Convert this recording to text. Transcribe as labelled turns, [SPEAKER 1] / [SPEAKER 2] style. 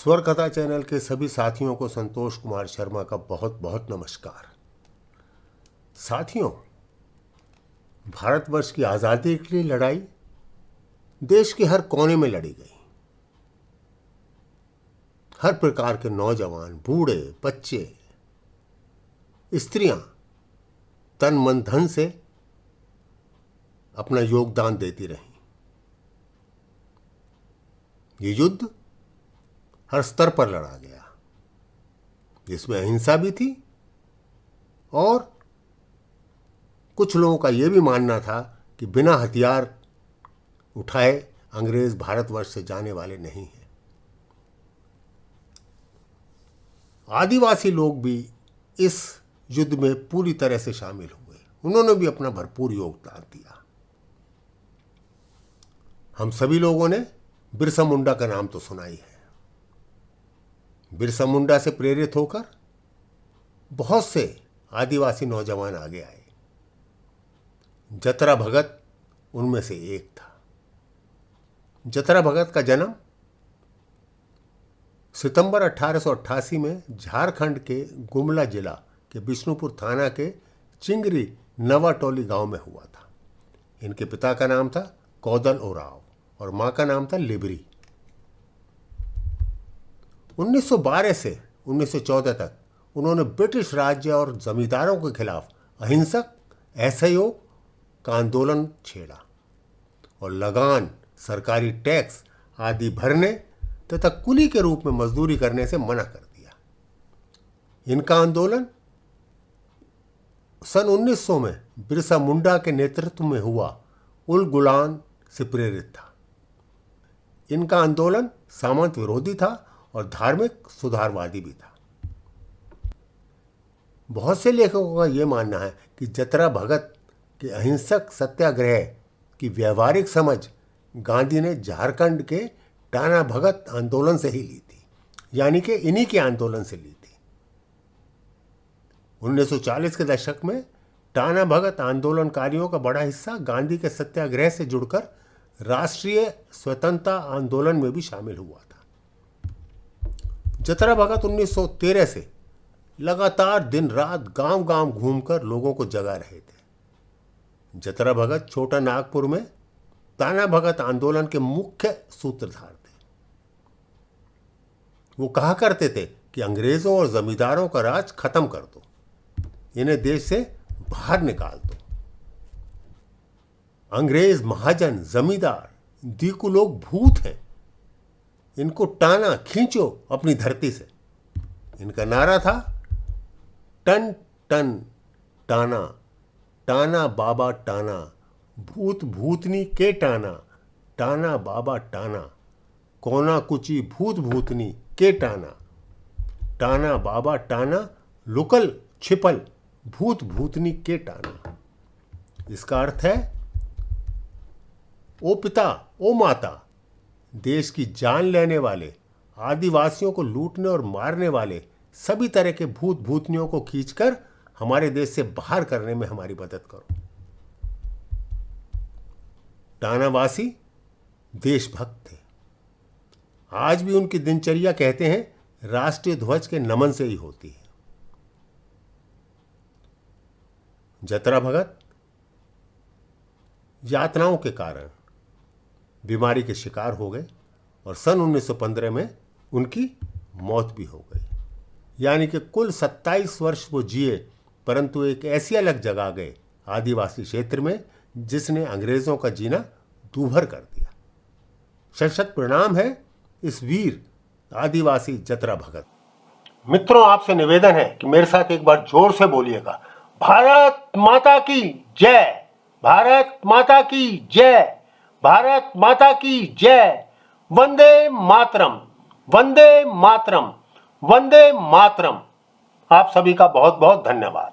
[SPEAKER 1] स्वर कथा चैनल के सभी साथियों को संतोष कुमार शर्मा का बहुत बहुत नमस्कार। साथियों, भारतवर्ष की आज़ादी के लिए लड़ाई देश के हर कोने में लड़ी गई। हर प्रकार के नौजवान, बूढ़े, बच्चे, स्त्रियां तन मन धन से अपना योगदान देती रहीं। ये युद्ध हर स्तर पर लड़ा गया, जिसमें अहिंसा भी थी और कुछ लोगों का यह भी मानना था कि बिना हथियार उठाए अंग्रेज भारतवर्ष से जाने वाले नहीं हैं। आदिवासी लोग भी इस युद्ध में पूरी तरह से शामिल हुए। उन्होंने भी अपना भरपूर योगदान दिया। हम सभी लोगों ने बिरसा मुंडा का नाम तो सुना ही है। बिरसा मुंडा से प्रेरित होकर बहुत से आदिवासी नौजवान आगे आए। जतरा भगत उनमें से एक था। जतरा भगत का जन्म सितंबर 1888 में झारखंड के गुमला जिला के बिष्णुपुर थाना के चिंगरी नवाटोली गांव में हुआ था। इनके पिता का नाम था कौदल ओराव और मां का नाम था लिबरी। 1912 से 1914 तक उन्होंने ब्रिटिश राज्य और जमींदारों के खिलाफ अहिंसक असहयोग का आंदोलन छेड़ा और लगान, सरकारी टैक्स आदि भरने तथा कुली के रूप में मजदूरी करने से मना कर दिया। इनका आंदोलन सन 1900 में बिरसा मुंडा के नेतृत्व में हुआ उल गुलान से प्रेरित था। इनका आंदोलन सामंत विरोधी था और धार्मिक सुधारवादी भी था। बहुत से लेखकों का यह मानना है कि जतरा भगत के अहिंसक सत्याग्रह की व्यवहारिक समझ गांधी ने झारखंड के टाना भगत आंदोलन से ही ली थी, यानी कि इन्हीं के आंदोलन से ली थी। 1940 के दशक में टाना भगत आंदोलनकारियों का बड़ा हिस्सा गांधी के सत्याग्रह से जुड़कर राष्ट्रीय स्वतंत्रता आंदोलन में भी शामिल हुआ था। जतरा भगत 1913 से लगातार दिन रात गांव गांव घूमकर लोगों को जगा रहे थे। जतरा भगत छोटा नागपुर में टाना भगत आंदोलन के मुख्य सूत्रधार थे। वो कहा करते थे कि अंग्रेजों और जमींदारों का राज खत्म कर दो, इन्हें देश से बाहर निकाल दो। अंग्रेज, महाजन, जमींदार, दीकू लोग भूत हैं, इनको टाना खींचो अपनी धरती से। इनका नारा था टन टन टाना, टाना बाबा टाना, भूत भूतनी के टाना, टाना बाबा टाना, कोना कुची भूत भूतनी के टाना, टाना बाबा टाना, लुकल छिपल भूत भूतनी के टाना। इसका अर्थ है, ओ पिता, ओ माता, देश की जान लेने वाले, आदिवासियों को लूटने और मारने वाले सभी तरह के भूत भूतनियों को खींचकर हमारे देश से बाहर करने में हमारी मदद करो। टानावासी देशभक्त थे। आज भी उनकी दिनचर्या, कहते हैं, राष्ट्रीय ध्वज के नमन से ही होती है। जतरा भगत यातनाओं के कारण बीमारी के शिकार हो गए और सन 1915 में उनकी मौत भी हो गई। यानी कि कुल 27 वर्ष वो जिए, परंतु एक ऐसी अलग जगह गए आदिवासी क्षेत्र में जिसने अंग्रेजों का जीना दूभर कर दिया। शत प्रणाम है इस वीर आदिवासी जतरा भगत। मित्रों, आपसे निवेदन है कि मेरे साथ एक बार जोर से बोलिएगा, भारत माता की जय, भारत माता की जय, भारत माता की जय, वंदे मातरम, वंदे मातरम, वंदे मातरम। आप सभी का बहुत बहुत धन्यवाद।